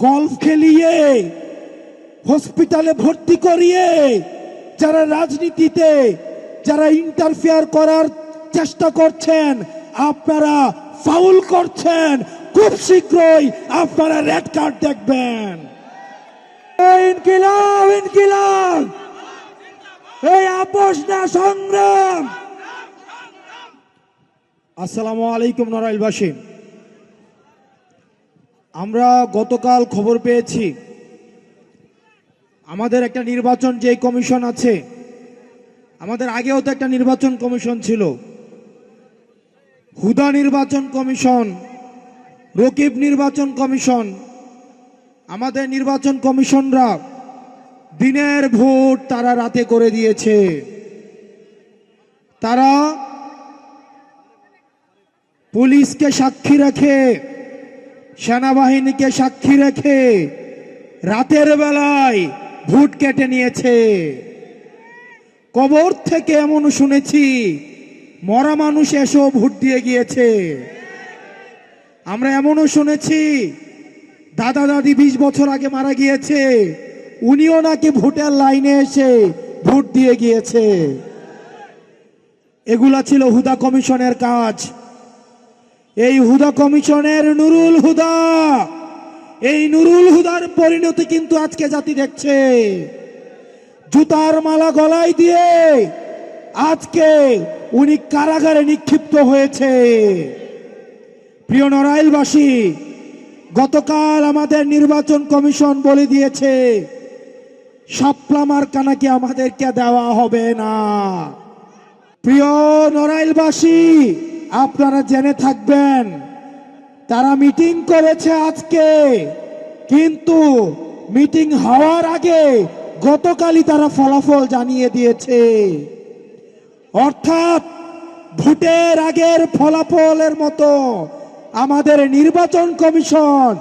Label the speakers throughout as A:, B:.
A: Golf খেলিয়ে হসপিটালে ভর্তি করিয়ে যারা রাজনীতিতে যারা ইন্টারফেয়ার করার চেষ্টা করছেন, আপনারা ফাউল করছেন। খুব শীঘ্রই আপনারা রেড কার্ড দেখবেন। ইনকিলাব ইনকিলাব, এই আপোষ না সংগ্রাম। আসসালামু আলাইকুম নড়াইলবাসী। আমরা গতকাল খবর পেয়েছি আমাদের একটা নির্বাচন যে কমিশন আছে, আমাদের আগেও তো একটা নির্বাচন কমিশন ছিল, হুদা নির্বাচন কমিশন, রকিব নির্বাচন কমিশন। আমাদের নির্বাচন কমিশনরা দিনের ভোট তারা রাতে করে দিয়েছে। তারা পুলিশকে সাক্ষী রেখে, সেনাবাহিনীকে সাক্ষী রেখে রাতের বেলায় ভোট কেটে নিয়েছে। কবর থেকে এমন শুনেছি মরা মানুষ এসেও ভোট দিয়ে গিয়েছে। আমরা এমনও শুনেছি দাদা দাদি 20 বছর আগে মারা গিয়েছে, উনিও নাকি ভোটের লাইনে এসে ভোট দিয়ে গিয়েছে। এগুলা ছিল হুদা কমিশনের কাজ। এই হুদা কমিশনের নুরুল হুদা, এই নুরুল হুদার পরিণতি কিন্তু আজকে জাতি দেখছে। জুতার মালা গলায় দিয়ে আজকে উনি কারাগারে নিক্ষিপ্ত হয়েছে। প্রিয় নড়াইলবাসী, গতকাল আমাদের নির্বাচন কমিশন বলে দিয়েছে শাপলা মার্কা নাকি আমাদেরকে দেওয়া হবে না। প্রিয় নড়াইলবাসী, আপনারা জেনে থাকবেন তারা মিটিং করেছে আজকে, কিন্তু মিটিং হওয়ার আগে গতকালই তারা ফলাফল জানিয়ে দিয়েছে। অর্থাৎ ভোটের আগের ফলাফলের মতো আমাদের নির্বাচন কমিশন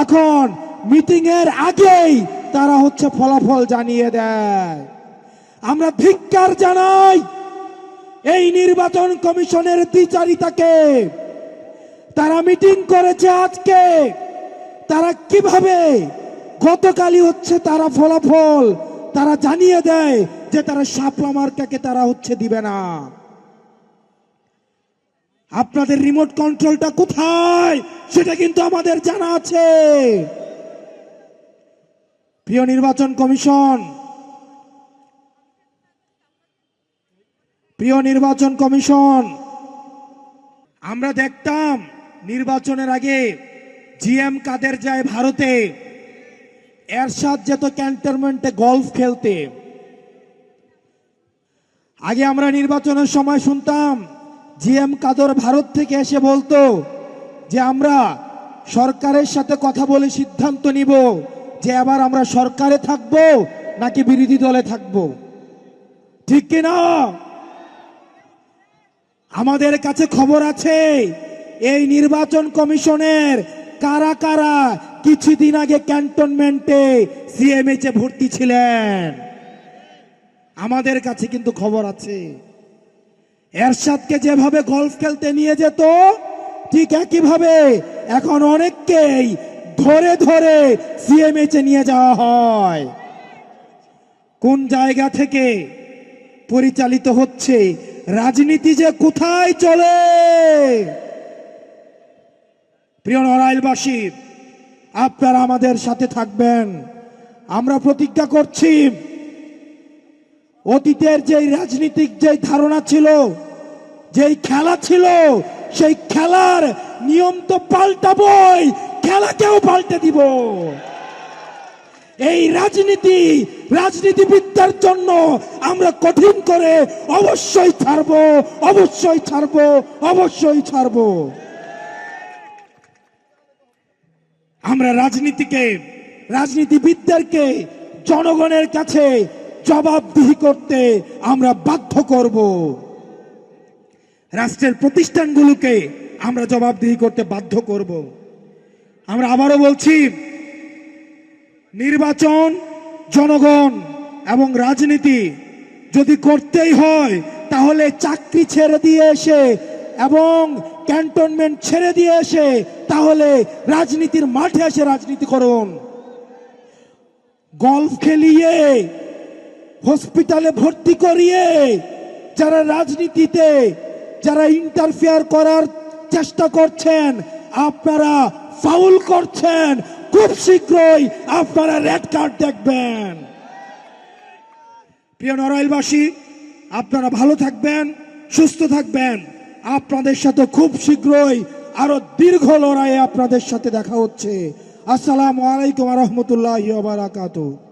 A: এখন মিটিং এর আগেই তারা ফলাফল জানিয়ে দেয়। আমরা ধিক্কার জানাই এই নির্বাচন কমিশনের দ্বিচারিতাকে। তারা মিটিং করেছে আজকে, তারা কিভাবে গতকালই তারা ফলাফল তারা জানিয়ে দেয় যে তারা শাপলা মার্কাকে তারা দিবে না। আপনাদের রিমোট কন্ট্রোলটা কোথায় সেটা কিন্তু আমাদের জানা আছে। প্রিয় নির্বাচন কমিশন, প্রিয় নির্বাচন কমিশন, আমরা দেখতাম নির্বাচনের আগে জিএম কাদের যায় ভারতে, এরশাদ যেত ক্যান্টনমেন্টে গলফ খেলতে। আগে আমরা নির্বাচনের সময় শুনতাম জিএম কাদের ভারত থেকে এসে বলতো যে আমরা সরকারের সাথে কথা বলে সিদ্ধান্ত নিব যে এবার আমরা সরকারে থাকব নাকি বিরোধী দলে থাকব। ঠিক কিনা? আমাদের কাছে খবর আছে এই নির্বাচন কমিশনের কারা কারা কিছুদিন আগে ক্যান্টনমেন্টে সিএমএইচ এ ভর্তি ছিলেন। আমাদের কাছে কিন্তু খবর আছে। এরশাদকে যেভাবে গলফ খেলতে নিয়ে যেত, ঠিক একইভাবে এখন অনেককেই ধরে ধরে সিএমএইচ এ নিয়ে যাওয়া হয়। কোন জায়গা থেকে পরিচালিত হচ্ছে রাজনীতি যে কোথায় চলে। প্রিয় নড়াইলবাসী, আপনারা আমাদের সাথে থাকবেন। আমরা প্রতিজ্ঞা করছি অতীতের যে রাজনীতিক যে ধারণা ছিল, যেই খেলা ছিল, সেই খেলার নিয়ম তো পাল্টাবই, খেলাকেও পাল্টে দিব। এই রাজনীতিবিদদের জন্য আমরা কঠিন করে অবশ্যই ছাড়বো, অবশ্যই ছাড়বো, অবশ্যই ছাড়বো। আমরা রাজনীতিবিদদেরকে জনগণের কাছে জবাবদিহি করতে আমরা বাধ্য করব। রাষ্ট্রের প্রতিষ্ঠানগুলোকে আমরা জবাবদিহি করতে বাধ্য করব। আমরা আবারও বলছি, নির্বাচন, জনগণ এবং রাজনীতি যদি করতেই হয় তাহলে চাকরি ছেড়ে দিয়ে এসে এবং ক্যান্টনমেন্ট ছেড়ে দিয়ে এসে তাহলে রাজনীতির মাঠে এসে রাজনীতি করুন। গলফ খেলিয়ে, হসপিটালে ভর্তি করিয়ে যারা রাজনীতিতে যারা ইন্টারফেয়ার করার চেষ্টা করছেন, আপনারা ফাউল করছেন। খুব শীঘ্রই আপনারা রেড কার্ড দেখবেন। প্রিয় নড়াইলবাসী, আপনারা ভালো থাকবেন, সুস্থ থাকবেন। আপনাদের সাথে খুব শীঘ্রই আরো দীর্ঘ লড়াইয়ে আপনাদের সাথে দেখা হচ্ছে। আসসালামু আলাইকুম ওয়া রাহমাতুল্লাহি ওয়া বারাকাতুহু।